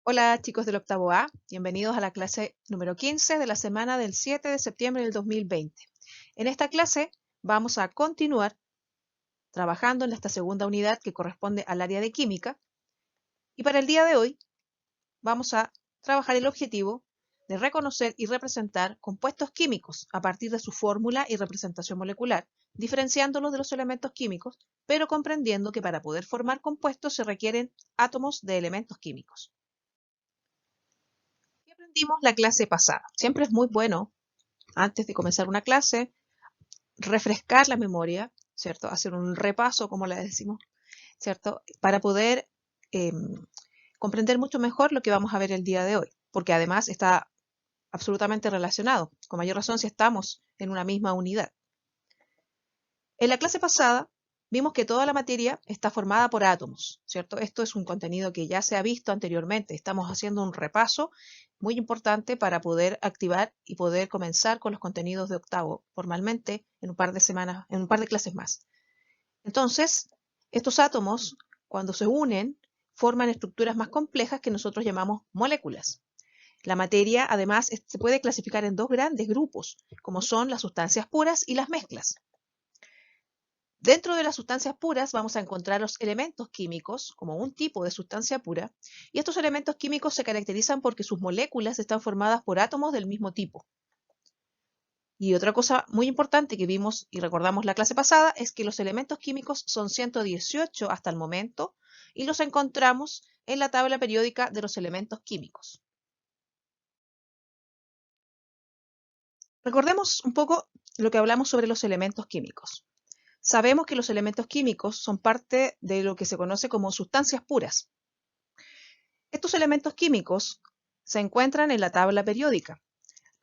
Hola chicos del octavo A, bienvenidos a la clase número 15 de la semana del 7 de septiembre del 2020. En esta clase vamos a continuar trabajando en esta segunda unidad que corresponde al área de química y para el día de hoy vamos a trabajar el objetivo de reconocer y representar compuestos químicos a partir de su fórmula y representación molecular, diferenciándolos de los elementos químicos, pero comprendiendo que para poder formar compuestos se requieren átomos de elementos químicos. ¿Qué aprendimos la clase pasada? Siempre es muy bueno, antes de comenzar una clase, refrescar la memoria, ¿cierto? Hacer un repaso, como le decimos, ¿cierto? Para poder eh, comprender mucho mejor lo que vamos a ver el día de hoy, porque además está absolutamente relacionado, con mayor razón si estamos en una misma unidad. En la clase pasada vimos que toda la materia está formada por átomos, ¿cierto? Esto es un contenido que ya se ha visto anteriormente. Estamos haciendo un repaso muy importante para poder activar y poder comenzar con los contenidos de octavo formalmente en un par de semanas, en un par de clases más. Entonces, estos átomos, cuando se unen, forman estructuras más complejas que nosotros llamamos moléculas. La materia, además, se puede clasificar en dos grandes grupos, como son las sustancias puras y las mezclas. Dentro de las sustancias puras vamos a encontrar los elementos químicos como un tipo de sustancia pura, y estos elementos químicos se caracterizan porque sus moléculas están formadas por átomos del mismo tipo. Y otra cosa muy importante que vimos y recordamos la clase pasada es que los elementos químicos son 118 hasta el momento y los encontramos en la tabla periódica de los elementos químicos. Recordemos un poco lo que hablamos sobre los elementos químicos. Sabemos que los elementos químicos son parte de lo que se conoce como sustancias puras. Estos elementos químicos se encuentran en la tabla periódica.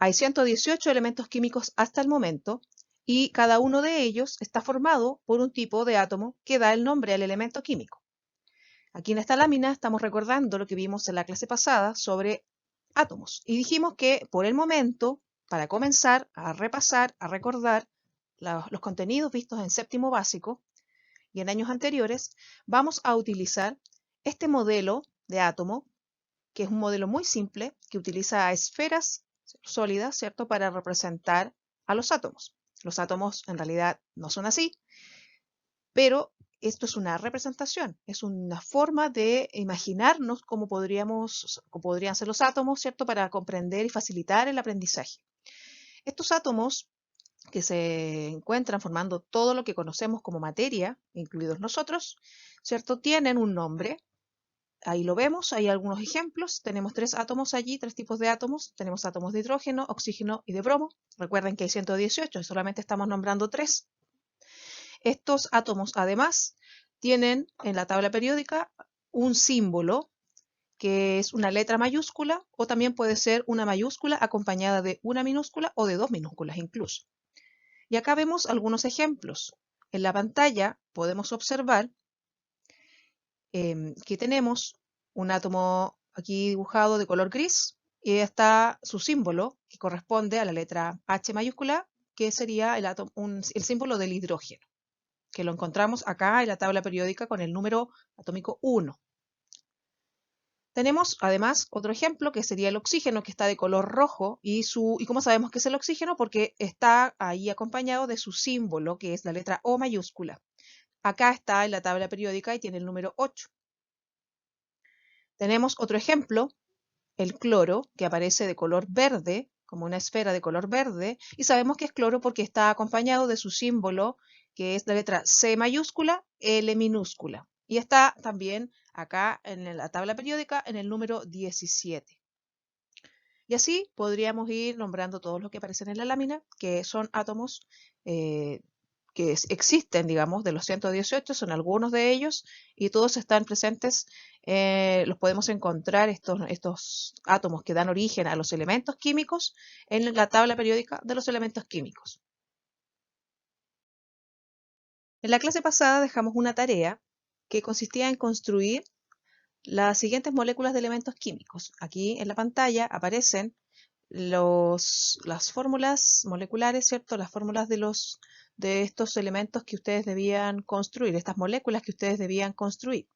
Hay 118 elementos químicos hasta el momento y cada uno de ellos está formado por un tipo de átomo que da el nombre al elemento químico. Aquí en esta lámina estamos recordando lo que vimos en la clase pasada sobre átomos y dijimos que por el momento, para comenzar a repasar, a recordar los contenidos vistos en séptimo básico y en años anteriores, vamos a utilizar este modelo de átomo, que es un modelo muy simple, que utiliza esferas sólidas, ¿cierto?, para representar a los átomos. Los átomos en realidad no son así, pero esto es una representación, es una forma de imaginarnos cómo podrían ser los átomos, ¿cierto?, para comprender y facilitar el aprendizaje. Estos átomos que se encuentran formando todo lo que conocemos como materia, incluidos nosotros, ¿cierto?, tienen un nombre. Ahí lo vemos, hay algunos ejemplos. Tenemos tres átomos allí, tres tipos de átomos. Tenemos átomos de hidrógeno, oxígeno y de bromo. Recuerden que hay 118, solamente estamos nombrando tres. Estos átomos, además, tienen en la tabla periódica un símbolo que es una letra mayúscula o también puede ser una mayúscula acompañada de una minúscula o de dos minúsculas incluso. Y acá vemos algunos ejemplos. En la pantalla podemos observar que tenemos un átomo aquí dibujado de color gris y está su símbolo que corresponde a la letra H mayúscula, que sería el símbolo del hidrógeno, que lo encontramos acá en la tabla periódica con el número atómico 1. Tenemos además otro ejemplo que sería el oxígeno, que está de color rojo y ¿cómo sabemos que es el oxígeno? Porque está ahí acompañado de su símbolo, que es la letra O mayúscula. Acá está en la tabla periódica y tiene el número 8. Tenemos otro ejemplo, el cloro, que aparece de color verde, como una esfera de color verde, y sabemos que es cloro porque está acompañado de su símbolo, que es la letra C mayúscula, L minúscula. Y está también acá en la tabla periódica en el número 17. Y así podríamos ir nombrando todos los que aparecen en la lámina, que son átomos que existen, digamos, de los 118, son algunos de ellos, y todos están presentes, los podemos encontrar, estos átomos que dan origen a los elementos químicos, en la tabla periódica de los elementos químicos. En la clase pasada dejamos una tarea que consistía en construir las siguientes moléculas de elementos químicos. Aquí en la pantalla aparecen las fórmulas moleculares, ¿cierto? Las fórmulas de estos elementos que ustedes debían construir, estas moléculas que ustedes debían construir.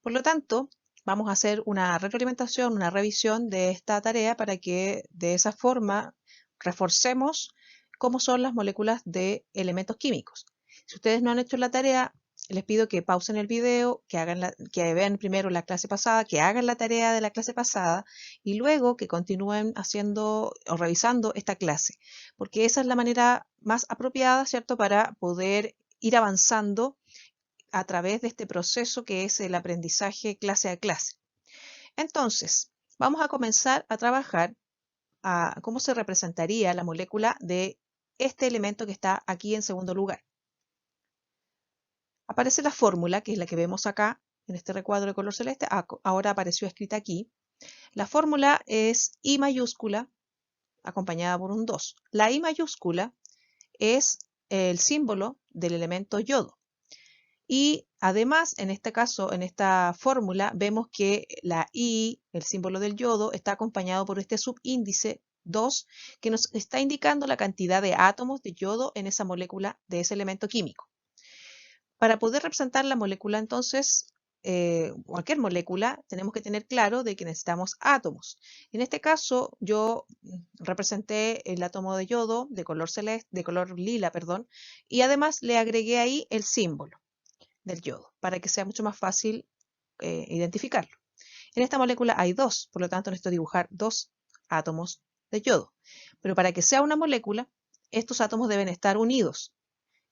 Por lo tanto, vamos a hacer una retroalimentación, una revisión de esta tarea para que de esa forma reforcemos cómo son las moléculas de elementos químicos. Si ustedes no han hecho la tarea, les pido que pausen el video, que vean primero la clase pasada, que hagan la tarea de la clase pasada y luego que continúen haciendo o revisando esta clase, porque esa es la manera más apropiada, ¿cierto?, para poder ir avanzando a través de este proceso que es el aprendizaje clase a clase. Entonces, vamos a comenzar a trabajar a cómo se representaría la molécula de este elemento que está aquí en segundo lugar. Aparece la fórmula, que es la que vemos acá, en este recuadro de color celeste, ahora apareció escrita aquí. La fórmula es I mayúscula, acompañada por un 2. La I mayúscula es el símbolo del elemento yodo. Y además, en este caso, en esta fórmula, vemos que la I, el símbolo del yodo, está acompañado por este subíndice 2, que nos está indicando la cantidad de átomos de yodo en esa molécula de ese elemento químico. Para poder representar la molécula, entonces, cualquier molécula, tenemos que tener claro de que necesitamos átomos. En este caso, yo representé el átomo de yodo de color celeste, de color lila, perdón, y además le agregué ahí el símbolo del yodo para que sea mucho más fácil identificarlo. En esta molécula hay 2, por lo tanto necesito dibujar 2 átomos de yodo. Pero para que sea una molécula, estos átomos deben estar unidos.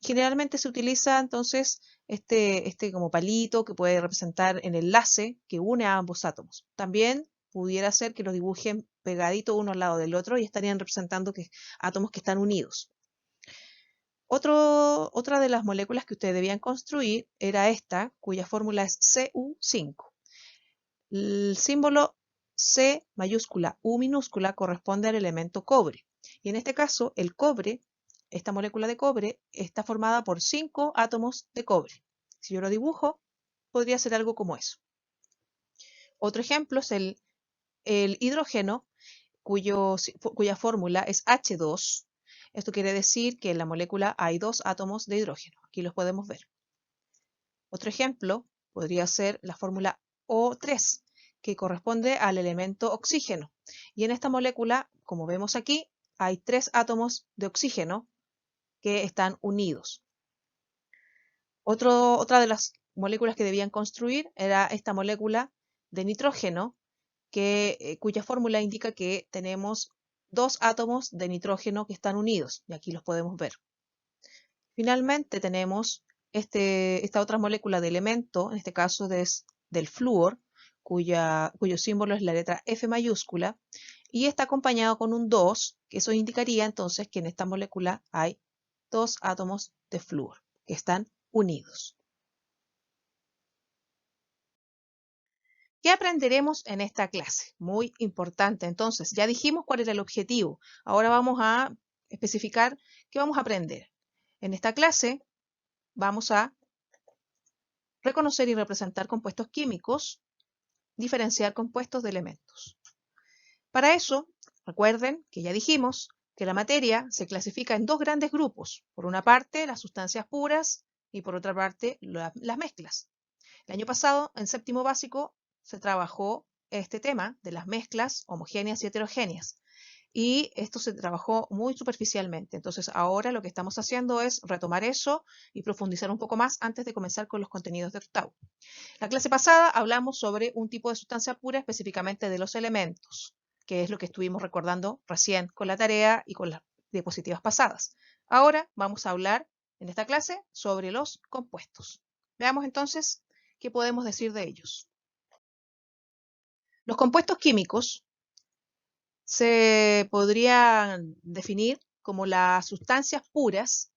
Generalmente se utiliza entonces este como palito que puede representar el enlace que une a ambos átomos. También pudiera ser que los dibujen pegadito uno al lado del otro y estarían representando átomos que están unidos. Otra de las moléculas que ustedes debían construir era esta, cuya fórmula es Cu5. El símbolo C mayúscula, U minúscula, corresponde al elemento cobre. Y en este caso, el cobre, esta molécula de cobre, está formada por 5 átomos de cobre. Si yo lo dibujo, podría ser algo como eso. Otro ejemplo es el hidrógeno, cuya fórmula es H2. Esto quiere decir que en la molécula hay 2 átomos de hidrógeno. Aquí los podemos ver. Otro ejemplo podría ser la fórmula O3, que corresponde al elemento oxígeno. Y en esta molécula, como vemos aquí, hay 3 átomos de oxígeno que están unidos. Otra de las moléculas que debían construir era esta molécula de nitrógeno, cuya fórmula indica que tenemos 2 átomos de nitrógeno que están unidos, y aquí los podemos ver. Finalmente tenemos esta otra molécula de elemento, en este caso es del flúor, cuyo símbolo es la letra F mayúscula, y está acompañado con un 2, que eso indicaría entonces que en esta molécula hay 2 átomos de flúor que están unidos. ¿Qué aprenderemos en esta clase? Muy importante. Entonces, ya dijimos cuál era el objetivo. Ahora vamos a especificar qué vamos a aprender. En esta clase vamos a reconocer y representar compuestos químicos, diferenciar compuestos de elementos. Para eso, recuerden que ya dijimos que la materia se clasifica en 2 grandes grupos. Por una parte, las sustancias puras y por otra parte, las mezclas. El año pasado, en séptimo básico, se trabajó este tema de las mezclas homogéneas y heterogéneas. Y esto se trabajó muy superficialmente. Entonces ahora lo que estamos haciendo es retomar eso y profundizar un poco más antes de comenzar con los contenidos de octavo. La clase pasada hablamos sobre un tipo de sustancia pura, específicamente de los elementos, que es lo que estuvimos recordando recién con la tarea y con las diapositivas pasadas. Ahora vamos a hablar en esta clase sobre los compuestos. Veamos entonces qué podemos decir de ellos. Los compuestos químicos se podrían definir como las sustancias puras,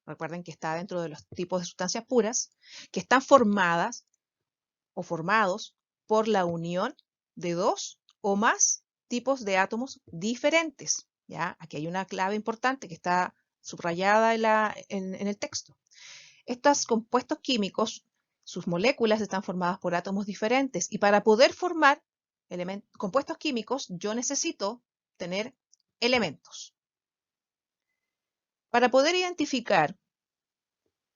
recuerden que está dentro de los tipos de sustancias puras, que están formadas o formados por la unión de 2 o más tipos de átomos diferentes. ¿Ya? Aquí hay una clave importante que está subrayada en el texto. Estos compuestos químicos, sus moléculas están formadas por átomos diferentes y para poder formar compuestos químicos yo necesito tener elementos. Para poder identificar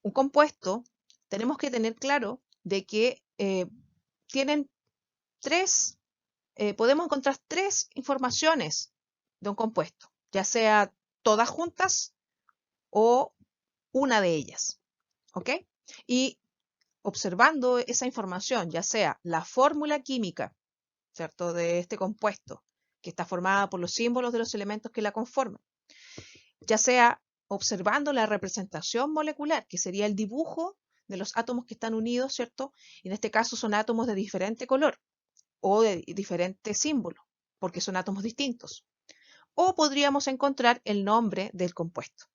un compuesto tenemos que tener claro de que tienen podemos encontrar tres informaciones de un compuesto, ya sea todas juntas o una de ellas, ¿ok? Y observando esa información, ya sea la fórmula química, ¿cierto?, de este compuesto, que está formada por los símbolos de los elementos que la conforman, ya sea observando la representación molecular, que sería el dibujo de los átomos que están unidos, ¿cierto? En este caso son átomos de diferente color o de diferente símbolo, porque son átomos distintos. O podríamos encontrar el nombre del compuesto.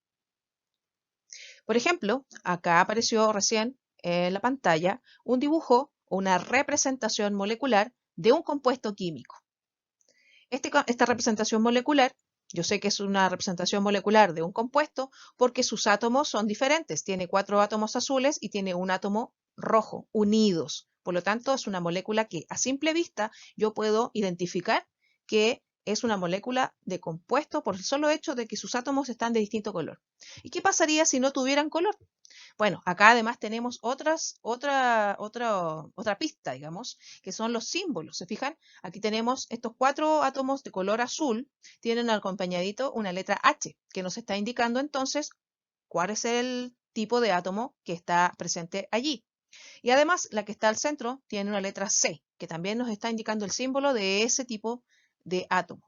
Por ejemplo, acá apareció recién en la pantalla un dibujo o una representación molecular de un compuesto químico. Esta representación molecular, yo sé que es una representación molecular de un compuesto porque sus átomos son diferentes. Tiene 4 átomos azules y tiene un átomo rojo, unidos. Por lo tanto, es una molécula que a simple vista yo puedo identificar que es una molécula de compuesto por el solo hecho de que sus átomos están de distinto color. ¿Y qué pasaría si no tuvieran color? Bueno, acá además tenemos otra pista, digamos, que son los símbolos. ¿Se fijan? Aquí tenemos estos 4 átomos de color azul, tienen acompañadito una letra H, que nos está indicando entonces cuál es el tipo de átomo que está presente allí. Y además, la que está al centro tiene una letra C, que también nos está indicando el símbolo de ese tipo de átomo.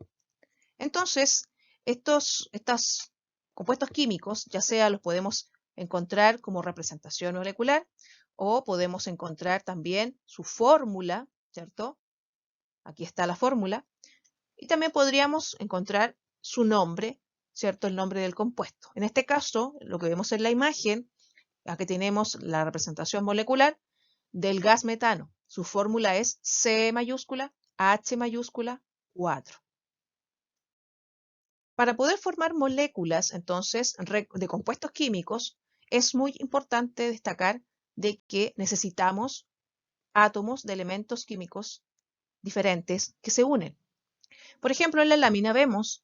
Entonces, estos compuestos químicos, ya sea los podemos encontrar como representación molecular o podemos encontrar también su fórmula, ¿cierto? Aquí está la fórmula. Y también podríamos encontrar su nombre, ¿cierto? El nombre del compuesto. En este caso, lo que vemos en la imagen, aquí tenemos la representación molecular del gas metano. Su fórmula es C mayúscula, H mayúscula, 4. Para poder formar moléculas, entonces, de compuestos químicos, es muy importante destacar de que necesitamos átomos de elementos químicos diferentes que se unen. Por ejemplo, en la lámina vemos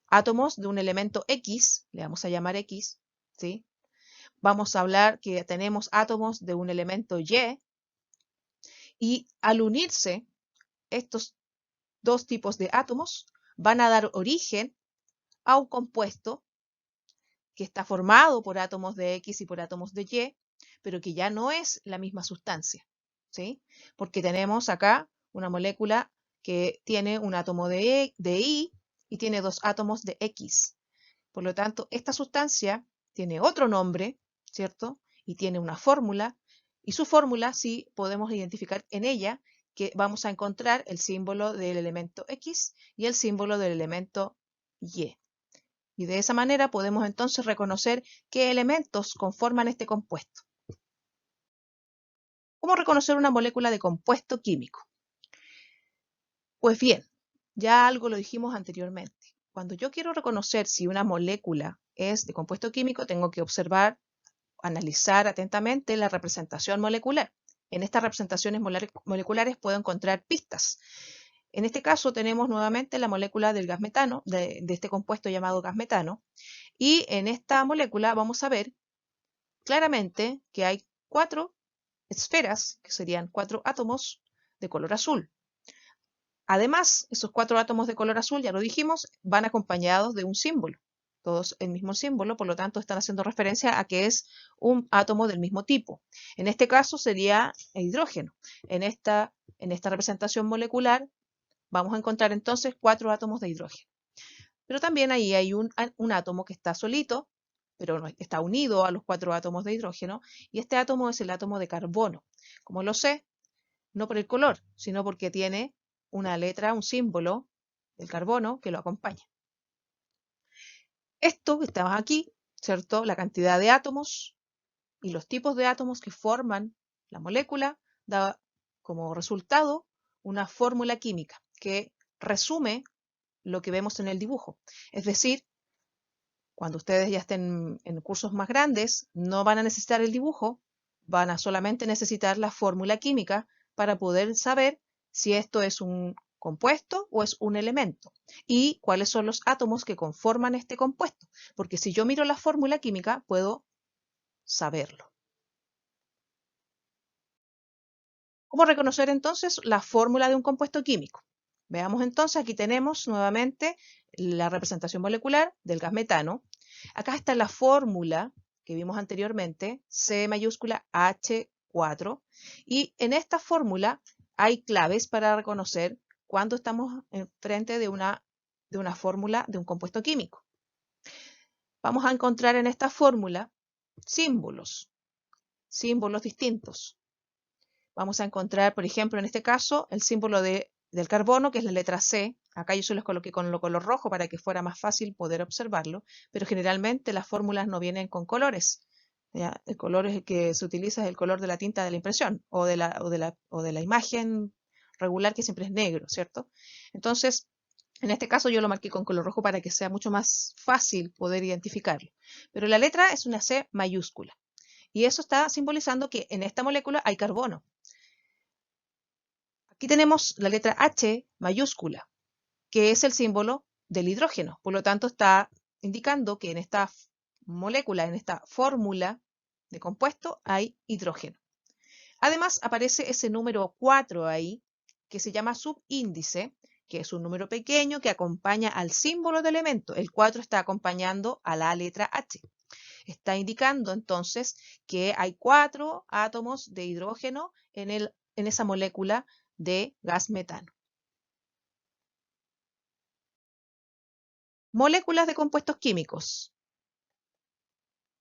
átomos de un elemento X, le vamos a llamar X, ¿sí? Vamos a hablar que tenemos átomos de un elemento y al unirse estos dos tipos de átomos van a dar origen a un compuesto que está formado por átomos de X y por átomos de Y, pero que ya no es la misma sustancia, ¿sí? Porque tenemos acá una molécula que tiene un átomo de Y y tiene 2 átomos de X. Por lo tanto, esta sustancia tiene otro nombre, ¿cierto? Y tiene una fórmula, y su fórmula sí podemos identificar en ella que vamos a encontrar el símbolo del elemento X y el símbolo del elemento Y. Y de esa manera podemos entonces reconocer qué elementos conforman este compuesto. ¿Cómo reconocer una molécula de compuesto químico? Pues bien, ya algo lo dijimos anteriormente. Cuando yo quiero reconocer si una molécula es de compuesto químico, tengo que observar, analizar atentamente la representación molecular. En estas representaciones moleculares puedo encontrar pistas. En este caso tenemos nuevamente la molécula del gas metano, de este compuesto llamado gas metano, y en esta molécula vamos a ver claramente que hay 4 esferas, que serían 4 átomos de color azul. Además, esos 4 átomos de color azul, ya lo dijimos, van acompañados de un símbolo. Todos el mismo símbolo, por lo tanto están haciendo referencia a que es un átomo del mismo tipo. En este caso sería el hidrógeno. En esta representación molecular vamos a encontrar entonces 4 átomos de hidrógeno. Pero también ahí hay un átomo que está solito, pero no, está unido a los 4 átomos de hidrógeno, y este átomo es el átomo de carbono. Como lo sé, no por el color, sino porque tiene una letra, un símbolo del carbono que lo acompaña. Esto que estamos aquí, ¿cierto? La cantidad de átomos y los tipos de átomos que forman la molécula da como resultado una fórmula química que resume lo que vemos en el dibujo. Es decir, cuando ustedes ya estén en cursos más grandes, no van a necesitar el dibujo, van a solamente necesitar la fórmula química para poder saber si esto es un compuesto o es un elemento y cuáles son los átomos que conforman este compuesto. Porque si yo miro la fórmula química, puedo saberlo. ¿Cómo reconocer entonces la fórmula de un compuesto químico? Veamos entonces, aquí tenemos nuevamente la representación molecular del gas metano. Acá está la fórmula que vimos anteriormente, C mayúscula H4, y en esta fórmula hay claves para reconocer cuando estamos frente de una fórmula de un compuesto químico. Vamos a encontrar en esta fórmula símbolos distintos. Vamos a encontrar, por ejemplo, en este caso, el símbolo del carbono, que es la letra C. Acá yo se los coloqué con el color rojo para que fuera más fácil poder observarlo, pero generalmente las fórmulas no vienen con colores. ¿Ya? El color que se utiliza es el color de la tinta de la impresión o de la imagen regular, que siempre es negro, ¿cierto? Entonces, en este caso yo lo marqué con color rojo para que sea mucho más fácil poder identificarlo. Pero la letra es una C mayúscula. Y eso está simbolizando que en esta molécula hay carbono. Aquí tenemos la letra H mayúscula, que es el símbolo del hidrógeno. Por lo tanto, está indicando que en esta molécula, en esta fórmula de compuesto, hay hidrógeno. Además, aparece ese número 4 ahí, que se llama subíndice, que es un número pequeño que acompaña al símbolo de elemento. El 4 está acompañando a la letra H. Está indicando entonces que hay 4 átomos de hidrógeno en esa molécula de gas metano. Moléculas de compuestos químicos.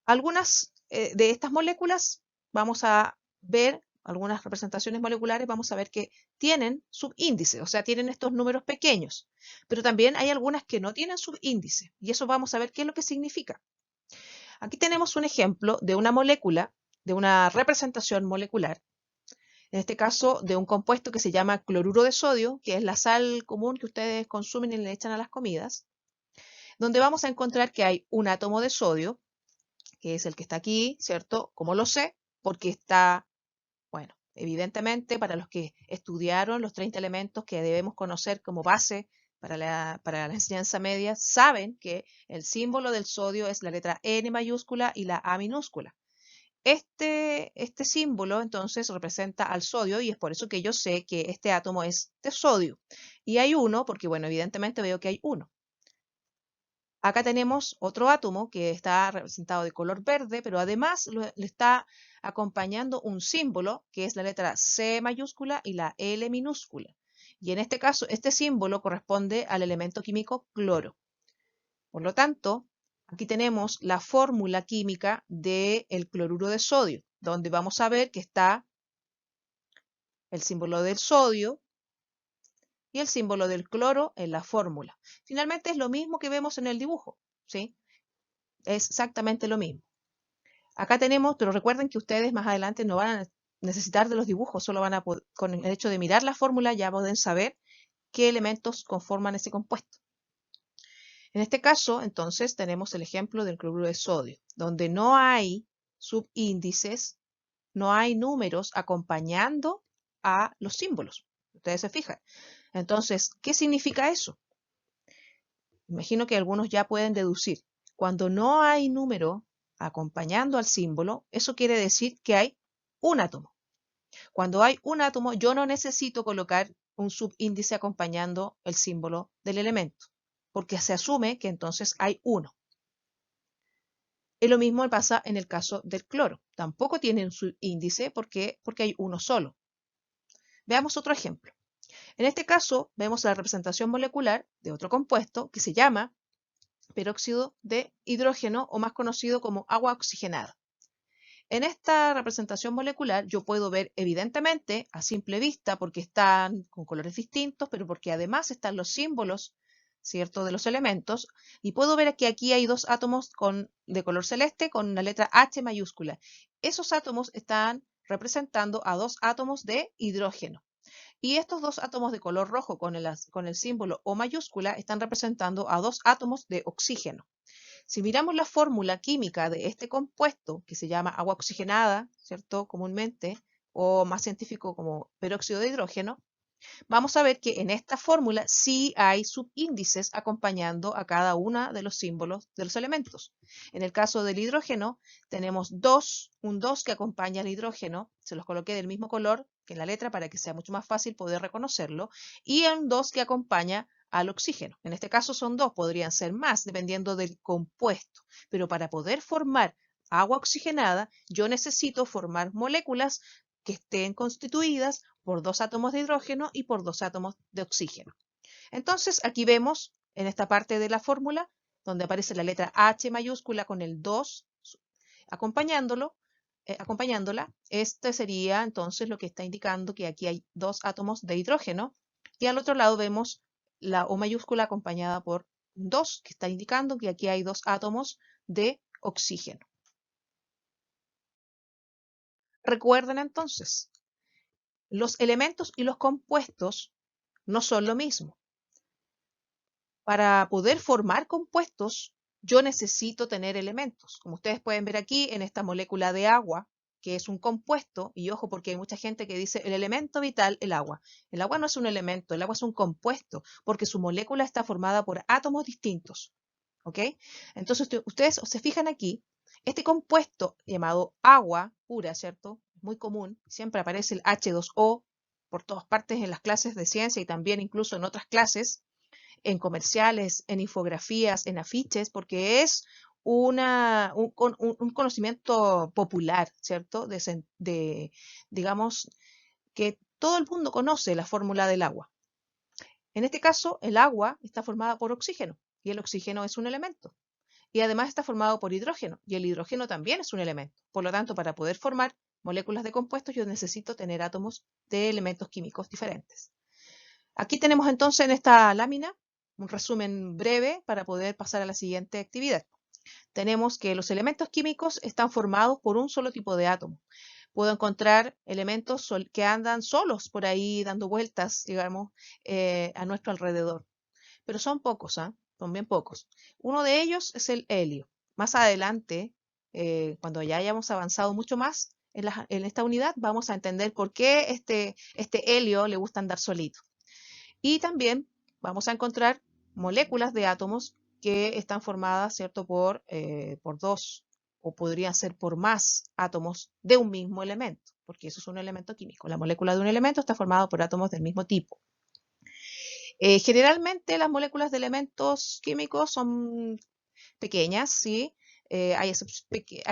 Algunas de estas moléculas vamos a ver, algunas representaciones moleculares vamos a ver que tienen subíndice, o sea, tienen estos números pequeños, pero también hay algunas que no tienen subíndice, y eso vamos a ver qué es lo que significa. Aquí tenemos un ejemplo de una molécula, de una representación molecular, en este caso de un compuesto que se llama cloruro de sodio, que es la sal común que ustedes consumen y le echan a las comidas, donde vamos a encontrar que hay un átomo de sodio, que es el que está aquí, ¿cierto? ¿Cómo lo sé? Porque está, bueno, evidentemente para los que estudiaron los 30 elementos que debemos conocer como base para la enseñanza media, saben que el símbolo del sodio es la letra N mayúscula y la A minúscula. Este símbolo entonces representa al sodio y es por eso que yo sé que este átomo es de sodio. Y hay uno, porque bueno, evidentemente veo que hay uno. Acá tenemos otro átomo que está representado de color verde, pero además le está acompañando un símbolo que es la letra C mayúscula y la L minúscula. Y en este caso, este símbolo corresponde al elemento químico cloro. Por lo tanto, aquí tenemos la fórmula química del cloruro de sodio, donde vamos a ver que está el símbolo del sodio y el símbolo del cloro en la fórmula. Finalmente es lo mismo que vemos en el dibujo, ¿sí? Es exactamente lo mismo. Acá tenemos, pero recuerden que ustedes más adelante no van a necesitar de los dibujos, solo van a poder, con el hecho de mirar la fórmula ya pueden saber qué elementos conforman ese compuesto. En este caso, entonces, tenemos el ejemplo del cloruro de sodio, donde no hay subíndices, no hay números acompañando a los símbolos. Ustedes se fijan. Entonces, ¿qué significa eso? Imagino que algunos ya pueden deducir. Cuando no hay número acompañando al símbolo, eso quiere decir que hay un átomo. Cuando hay un átomo, yo no necesito colocar un subíndice acompañando el símbolo del elemento, porque se asume que entonces hay uno. Y lo mismo pasa en el caso del cloro. Tampoco tiene un subíndice porque hay uno solo. Veamos otro ejemplo. En este caso, vemos la representación molecular de otro compuesto que se llama peróxido de hidrógeno, o más conocido como agua oxigenada. En esta representación molecular yo puedo ver evidentemente a simple vista, porque están con colores distintos, pero porque además están los símbolos, ¿cierto?, de los elementos, y puedo ver que aquí hay dos átomos de color celeste con una letra H mayúscula. Esos átomos están representando a dos átomos de hidrógeno. Y estos dos átomos de color rojo con el símbolo O mayúscula están representando a dos átomos de oxígeno. Si miramos la fórmula química de este compuesto, que se llama agua oxigenada, ¿cierto?, comúnmente, o más científico como peróxido de hidrógeno, vamos a ver que en esta fórmula sí hay subíndices acompañando a cada uno de los símbolos de los elementos. En el caso del hidrógeno, tenemos un 2 que acompaña al hidrógeno, se los coloqué del mismo color que la letra para que sea mucho más fácil poder reconocerlo, y un 2 que acompaña al oxígeno. En este caso son 2, podrían ser más, dependiendo del compuesto. Pero para poder formar agua oxigenada, yo necesito formar moléculas que estén constituidas por 2 átomos de hidrógeno y por 2 átomos de oxígeno. Entonces, aquí vemos en esta parte de la fórmula, donde aparece la letra H mayúscula con el 2 acompañándola, este sería entonces lo que está indicando que aquí hay 2 átomos de hidrógeno, y al otro lado vemos la O mayúscula acompañada por 2, que está indicando que aquí hay 2 átomos de oxígeno. Recuerden entonces, los elementos y los compuestos no son lo mismo. Para poder formar compuestos, yo necesito tener elementos. Como ustedes pueden ver aquí en esta molécula de agua, que es un compuesto, y ojo porque hay mucha gente que dice el elemento vital, el agua. El agua no es un elemento, el agua es un compuesto, porque su molécula está formada por átomos distintos. ¿Ok? Entonces ustedes se fijan aquí, este compuesto llamado agua pura, ¿cierto? Muy común, siempre aparece el H2O por todas partes en las clases de ciencia y también incluso en otras clases, en comerciales, en infografías, en afiches, porque es un conocimiento popular, ¿cierto? Digamos, que todo el mundo conoce la fórmula del agua. En este caso, el agua está formada por oxígeno y el oxígeno es un elemento. Y además está formado por hidrógeno y el hidrógeno también es un elemento. Por lo tanto, para poder formar moléculas de compuestos, yo necesito tener átomos de elementos químicos diferentes. Aquí tenemos entonces en esta lámina un resumen breve para poder pasar a la siguiente actividad. Tenemos que los elementos químicos están formados por un solo tipo de átomo. Puedo encontrar elementos que andan solos por ahí dando vueltas, digamos, a nuestro alrededor. Pero son pocos, ¿eh? Son bien pocos. Uno de ellos es el helio. Más adelante, cuando ya hayamos avanzado mucho más en esta unidad, vamos a entender por qué este helio le gusta andar solito. Y también vamos a encontrar moléculas de átomos que están formadas, ¿cierto?, por 2 o podrían ser por más átomos de un mismo elemento, porque eso es un elemento químico. La molécula de un elemento está formada por átomos del mismo tipo. Generalmente las moléculas de elementos químicos son pequeñas, ¿sí? Ahí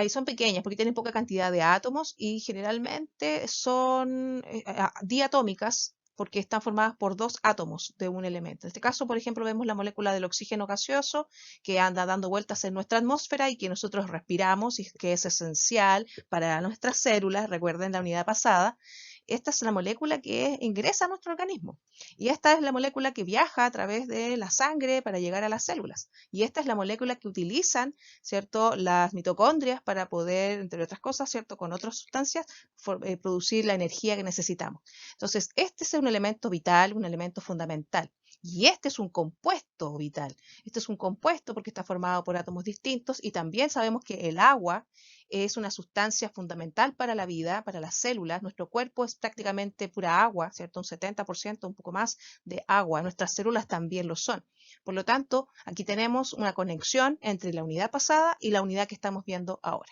son pequeñas porque tienen poca cantidad de átomos y generalmente son diatómicas porque están formadas por 2 átomos de un elemento. En este caso, por ejemplo, vemos la molécula del oxígeno gaseoso que anda dando vueltas en nuestra atmósfera y que nosotros respiramos y que es esencial para nuestras células. Recuerden la unidad pasada. Esta es la molécula que ingresa a nuestro organismo y esta es la molécula que viaja a través de la sangre para llegar a las células. Y esta es la molécula que utilizan, ¿cierto?, las mitocondrias para poder, entre otras cosas, ¿cierto?, con otras sustancias, producir la energía que necesitamos. Entonces, este es un elemento vital, un elemento fundamental. Y este es un compuesto vital. Este es un compuesto porque está formado por átomos distintos y también sabemos que el agua es una sustancia fundamental para la vida, para las células. Nuestro cuerpo es prácticamente pura agua, ¿cierto? Un 70%, un poco más de agua. Nuestras células también lo son. Por lo tanto, aquí tenemos una conexión entre la unidad pasada y la unidad que estamos viendo ahora.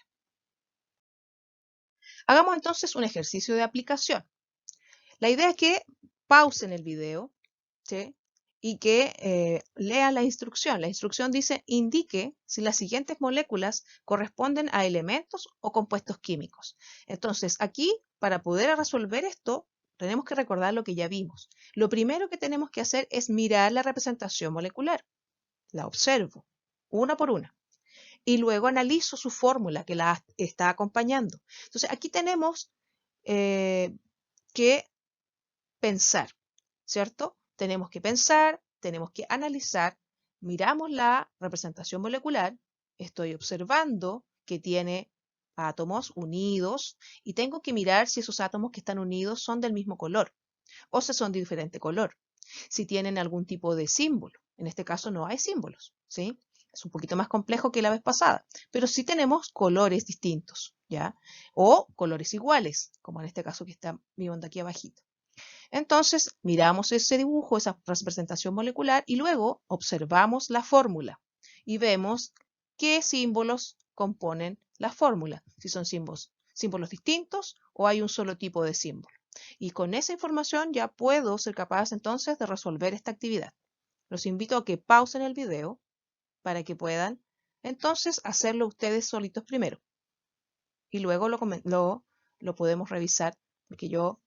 Hagamos entonces un ejercicio de aplicación. La idea es que pausen el video, ¿sí?, y que lean la instrucción. La instrucción dice, indique si las siguientes moléculas corresponden a elementos o compuestos químicos. Entonces, aquí, para poder resolver esto, tenemos que recordar lo que ya vimos. Lo primero que tenemos que hacer es mirar la representación molecular. La observo, una por una. Y luego analizo su fórmula que la está acompañando. Entonces, aquí tenemos que pensar, ¿cierto? Tenemos que pensar, tenemos que analizar, miramos la representación molecular, estoy observando que tiene átomos unidos y tengo que mirar si esos átomos que están unidos son del mismo color o si son de diferente color, si tienen algún tipo de símbolo. En este caso no hay símbolos, ¿sí? Es un poquito más complejo que la vez pasada, pero sí tenemos colores distintos, ¿ya? O colores iguales, como en este caso que está viendo aquí abajito. Entonces, miramos ese dibujo, esa representación molecular y luego observamos la fórmula y vemos qué símbolos componen la fórmula, si son símbolos distintos o hay un solo tipo de símbolo. Y con esa información ya puedo ser capaz entonces de resolver esta actividad. Los invito a que pausen el video para que puedan entonces hacerlo ustedes solitos primero. Y luego lo podemos revisar porque yo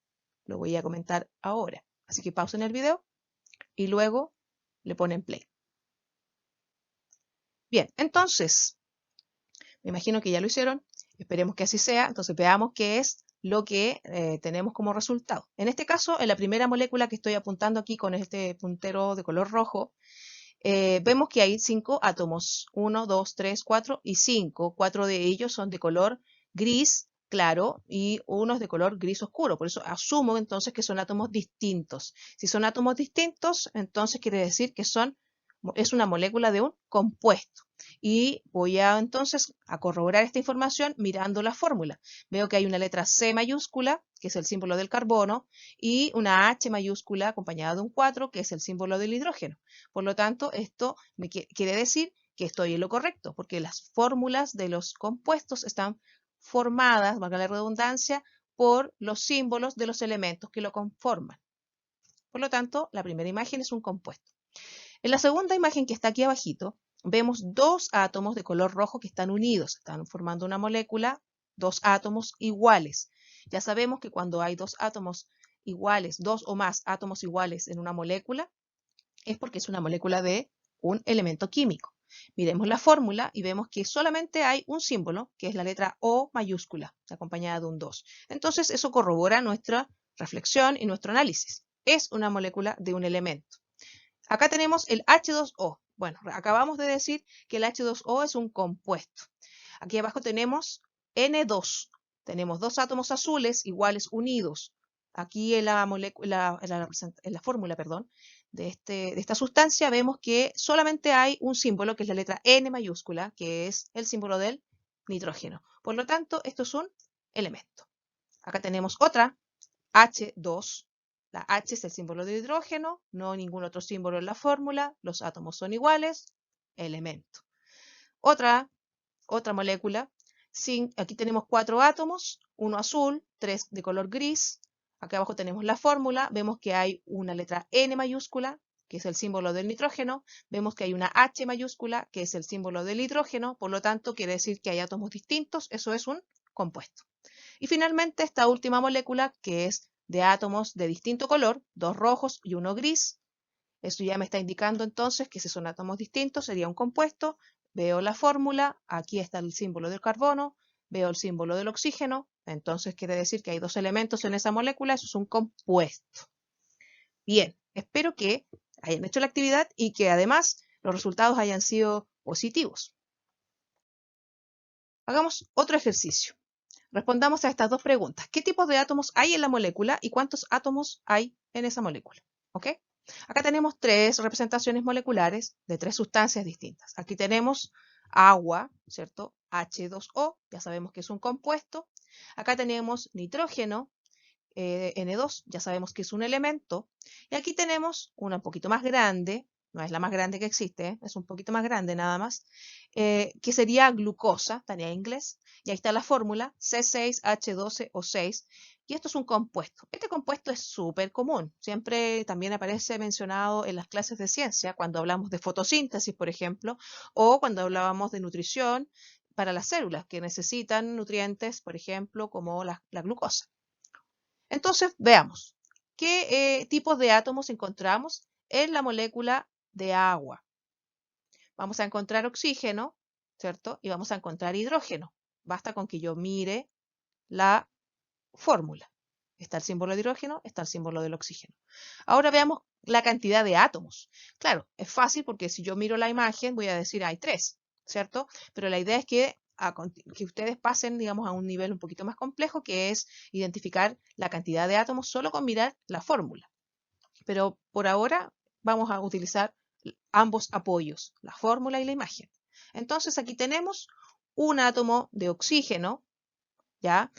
lo voy a comentar ahora. Así que pausen el video y luego le ponen play. Bien, entonces, me imagino que ya lo hicieron. Esperemos que así sea. Entonces veamos qué es lo que tenemos como resultado. En este caso, en la primera molécula que estoy apuntando aquí con este puntero de color rojo, vemos que hay 5 átomos. 1, 2, 3, 4 y 5. 4 de ellos son de color gris claro y uno es de color gris oscuro. Por eso asumo entonces que son átomos distintos. Si son átomos distintos, entonces quiere decir que es una molécula de un compuesto. Y voy a entonces a corroborar esta información mirando la fórmula. Veo que hay una letra C mayúscula, que es el símbolo del carbono, y una H mayúscula acompañada de un 4, que es el símbolo del hidrógeno. Por lo tanto, esto me quiere decir que estoy en lo correcto, porque las fórmulas de los compuestos están formadas, valga la redundancia, por los símbolos de los elementos que lo conforman. Por lo tanto, la primera imagen es un compuesto. En la segunda imagen que está aquí abajito, vemos dos átomos de color rojo que están unidos, están formando una molécula, dos átomos iguales. Ya sabemos que cuando hay dos átomos iguales, dos o más átomos iguales en una molécula, es porque es una molécula de un elemento químico. Miremos la fórmula y vemos que solamente hay un símbolo, que es la letra O mayúscula, acompañada de un 2. Entonces eso corrobora nuestra reflexión y nuestro análisis. Es una molécula de un elemento. Acá tenemos el H2O. Bueno, acabamos de decir que el H2O es un compuesto. Aquí abajo tenemos N2. Tenemos dos átomos azules iguales unidos. Aquí en la fórmula, de esta sustancia vemos que solamente hay un símbolo, que es la letra N mayúscula, que es el símbolo del nitrógeno. Por lo tanto, esto es un elemento. Acá tenemos otra, H2. La H es el símbolo de hidrógeno, no ningún otro símbolo en la fórmula, los átomos son iguales, elemento. Otra molécula, aquí tenemos 4 átomos, uno azul, 3 de color gris. Acá abajo tenemos la fórmula, vemos que hay una letra N mayúscula, que es el símbolo del nitrógeno, vemos que hay una H mayúscula, que es el símbolo del hidrógeno, por lo tanto quiere decir que hay átomos distintos, eso es un compuesto. Y finalmente esta última molécula, que es de átomos de distinto color, dos rojos y uno gris. Eso ya me está indicando entonces que si son átomos distintos sería un compuesto. Veo la fórmula, aquí está el símbolo del carbono, veo el símbolo del oxígeno, entonces quiere decir que hay dos elementos en esa molécula, eso es un compuesto. Bien, espero que hayan hecho la actividad y que además los resultados hayan sido positivos. Hagamos otro ejercicio. Respondamos a estas dos preguntas. ¿Qué tipos de átomos hay en la molécula y cuántos átomos hay en esa molécula? ¿Ok? Acá tenemos tres representaciones moleculares de tres sustancias distintas. Aquí tenemos agua, ¿cierto? H2O, ya sabemos que es un compuesto. Acá tenemos nitrógeno, N2, ya sabemos que es un elemento. Y aquí tenemos una un poquito más grande, no es la más grande que existe, es un poquito más grande nada más, que sería glucosa, tenía en inglés. Y ahí está la fórmula, C6H12O6. Y esto es un compuesto. Este compuesto es súper común. Siempre también aparece mencionado en las clases de ciencia, cuando hablamos de fotosíntesis, por ejemplo, o cuando hablábamos de nutrición para las células que necesitan nutrientes, por ejemplo, como la glucosa. Entonces, veamos, ¿qué tipos de átomos encontramos en la molécula de agua? Vamos a encontrar oxígeno, ¿cierto? Y vamos a encontrar hidrógeno. Basta con que yo mire la fórmula. Está el símbolo de hidrógeno, está el símbolo del oxígeno. Ahora veamos la cantidad de átomos. Claro, es fácil porque si yo miro la imagen voy a decir hay 3, ¿cierto? Pero la idea es que ustedes pasen, digamos, a un nivel un poquito más complejo, que es identificar la cantidad de átomos solo con mirar la fórmula. Pero por ahora vamos a utilizar ambos apoyos, la fórmula y la imagen. Entonces aquí tenemos un átomo de oxígeno, ¿ya?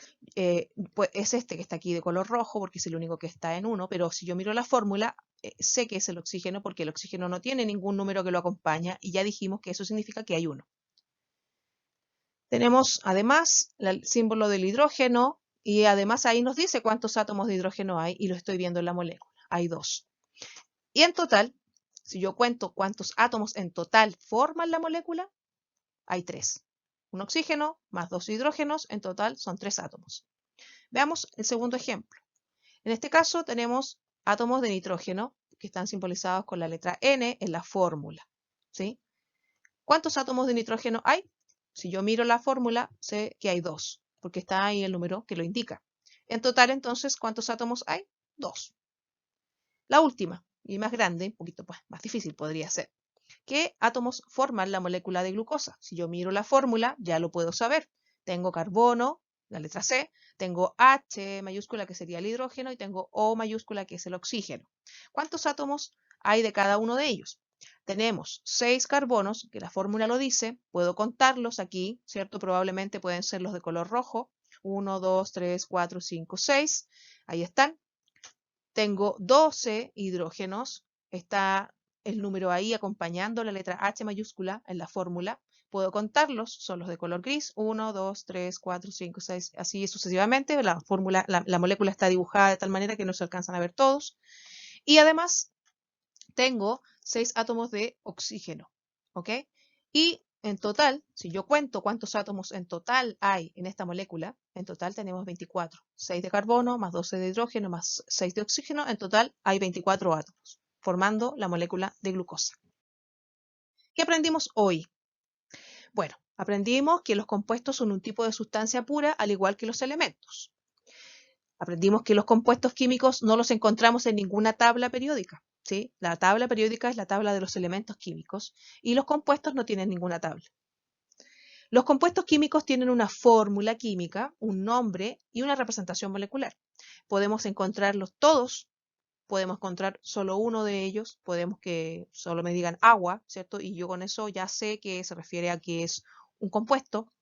Pues es este que está aquí de color rojo porque es el único que está en 1, pero si yo miro la fórmula, sé que es el oxígeno porque el oxígeno no tiene ningún número que lo acompaña y ya dijimos que eso significa que hay 1. Tenemos además el símbolo del hidrógeno, Y además ahí nos dice cuántos átomos de hidrógeno hay y lo estoy viendo en la molécula. Hay 2. Y en total, si yo cuento cuántos átomos en total forman la molécula, hay 3. Un oxígeno más 2 hidrógenos, en total son 3 átomos. Veamos el segundo ejemplo. En este caso tenemos átomos de nitrógeno que están simbolizados con la letra N en la fórmula, ¿sí? ¿Cuántos átomos de nitrógeno hay? Si yo miro la fórmula, sé que hay 2, porque está ahí el número que lo indica. En total, entonces, ¿cuántos átomos hay? 2. La última, y más grande, un poquito más difícil podría ser. ¿Qué átomos forman la molécula de glucosa? Si yo miro la fórmula, ya lo puedo saber. Tengo carbono, la letra C, tengo H mayúscula, que sería el hidrógeno, y tengo O mayúscula, que es el oxígeno. ¿Cuántos átomos hay de cada uno de ellos? Tenemos 6 carbonos, que la fórmula lo dice, puedo contarlos aquí, ¿cierto? Probablemente pueden ser los de color rojo. 1, 2, 3, 4, 5, 6. Ahí están. Tengo 12 hidrógenos. Está el número ahí acompañando la letra H mayúscula en la fórmula. Puedo contarlos, son los de color gris. 1, 2, 3, 4, 5, 6, así sucesivamente. La fórmula, la molécula está dibujada de tal manera que no se alcanzan a ver todos. Y además tengo 6 átomos de oxígeno, ¿ok? Y en total, si yo cuento cuántos átomos en total hay en esta molécula, en total tenemos 24. 6 de carbono, más 12 de hidrógeno, más 6 de oxígeno, en total hay 24 átomos, formando la molécula de glucosa. ¿Qué aprendimos hoy? Bueno, aprendimos que los compuestos son un tipo de sustancia pura, al igual que los elementos. Aprendimos que los compuestos químicos no los encontramos en ninguna tabla periódica, ¿sí? La tabla periódica es la tabla de los elementos químicos y los compuestos no tienen ninguna tabla. Los compuestos químicos tienen una fórmula química, un nombre y una representación molecular. Podemos encontrarlos todos, podemos encontrar solo uno de ellos, podemos que solo me digan agua, ¿cierto? Y yo con eso ya sé que se refiere a que es un compuesto.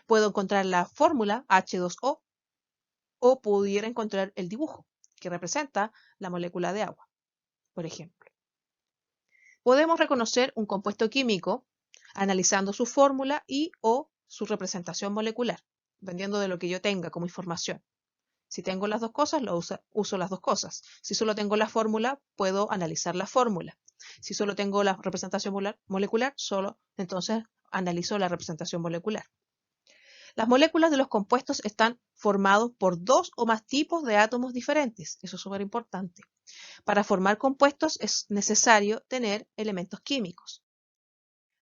Puedo encontrar la fórmula H2O o pudiera encontrar el dibujo que representa la molécula de agua, por ejemplo. Podemos reconocer un compuesto químico analizando su fórmula y o su representación molecular, dependiendo de lo que yo tenga como información. Si tengo las dos cosas, uso las dos cosas. Si solo tengo la fórmula, puedo analizar la fórmula. Si solo tengo la representación molecular, solo entonces analizo la representación molecular. Las moléculas de los compuestos están formados por 2 o más tipos de átomos diferentes. Eso es súper importante. Para formar compuestos es necesario tener elementos químicos.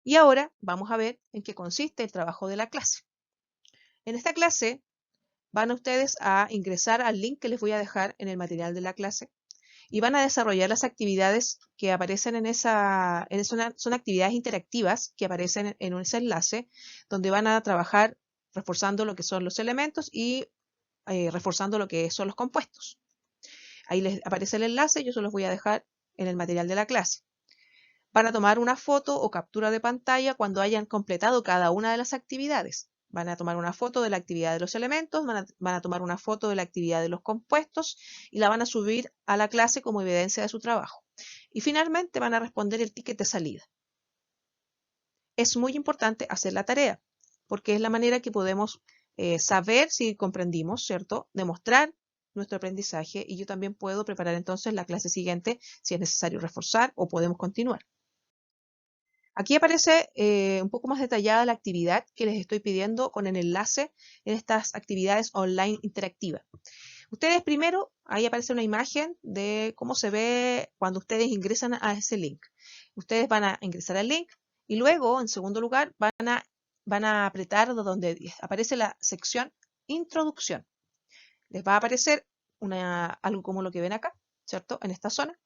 Y ahora vamos a ver en qué consiste el trabajo de la clase. En esta clase van ustedes a ingresar al link que les voy a dejar en el material de la clase y van a desarrollar las actividades que aparecen son actividades interactivas que aparecen en ese enlace, donde van a trabajar reforzando lo que son los elementos y reforzando lo que son los compuestos. Ahí les aparece el enlace, yo se los voy a dejar en el material de la clase. Van a tomar una foto o captura de pantalla cuando hayan completado cada una de las actividades. Van a tomar una foto de la actividad de los elementos, van a tomar una foto de la actividad de los compuestos y la van a subir a la clase como evidencia de su trabajo. Y finalmente van a responder el ticket de salida. Es muy importante hacer la tarea, porque es la manera que podemos saber si comprendimos, ¿cierto? Demostrar nuestro aprendizaje y yo también puedo preparar entonces la clase siguiente si es necesario reforzar o podemos continuar. Aquí aparece un poco más detallada la actividad que les estoy pidiendo con el enlace en estas actividades online interactivas. Ustedes primero, ahí aparece una imagen de cómo se ve cuando ustedes ingresan a ese link. Ustedes van a ingresar al link y luego, en segundo lugar, van a apretar donde aparece la sección Introducción. Les va a aparecer algo como lo que ven acá, ¿cierto? En esta zona.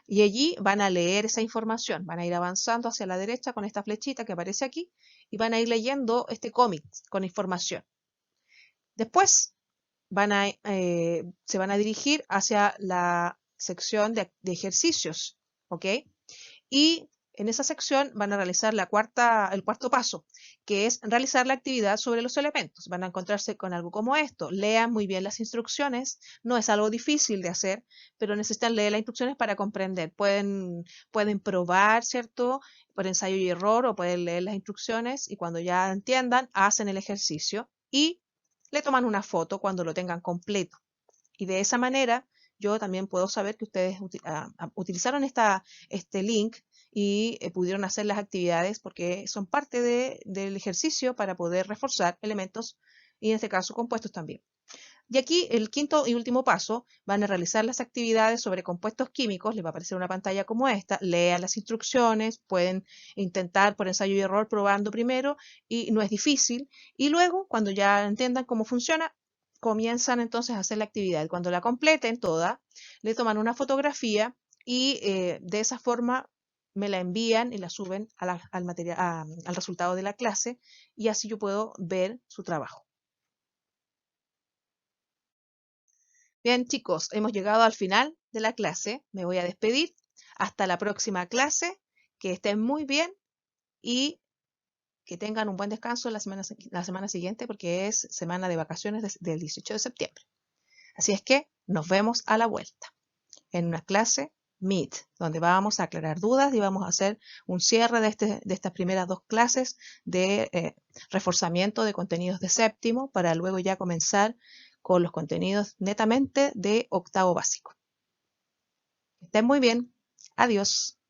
Y allí van a leer esa información, van a ir avanzando hacia la derecha con esta flechita que aparece aquí y van a ir leyendo este cómic con información. Después se van a dirigir hacia la sección de ejercicios, ¿ok? Y en esa sección van a realizar el cuarto paso, que es realizar la actividad sobre los elementos. Van a encontrarse con algo como esto. Lean muy bien las instrucciones. No es algo difícil de hacer, pero necesitan leer las instrucciones para comprender. Pueden probar, ¿cierto? Por ensayo y error o pueden leer las instrucciones y cuando ya entiendan, hacen el ejercicio y le toman una foto cuando lo tengan completo. Y de esa manera yo también puedo saber que ustedes utilizaron este link y pudieron hacer las actividades porque son parte del ejercicio para poder reforzar elementos y en este caso compuestos también. Y aquí el quinto y último paso, van a realizar las actividades sobre compuestos químicos, les va a aparecer una pantalla como esta, lean las instrucciones, pueden intentar por ensayo y error probando primero y no es difícil. Y luego, cuando ya entiendan cómo funciona, comienzan entonces a hacer la actividad. Cuando la completen toda, le toman una fotografía y de esa forma me la envían y la suben al resultado de la clase y así yo puedo ver su trabajo. Bien, chicos, hemos llegado al final de la clase. Me voy a despedir. Hasta la próxima clase. Que estén muy bien y que tengan un buen descanso la semana siguiente porque es semana de vacaciones del 18 de septiembre. Así es que nos vemos a la vuelta en una clase Meet, donde vamos a aclarar dudas y vamos a hacer un cierre de estas primeras dos clases de reforzamiento de contenidos de séptimo para luego ya comenzar con los contenidos netamente de octavo básico. Que estén muy bien. Adiós.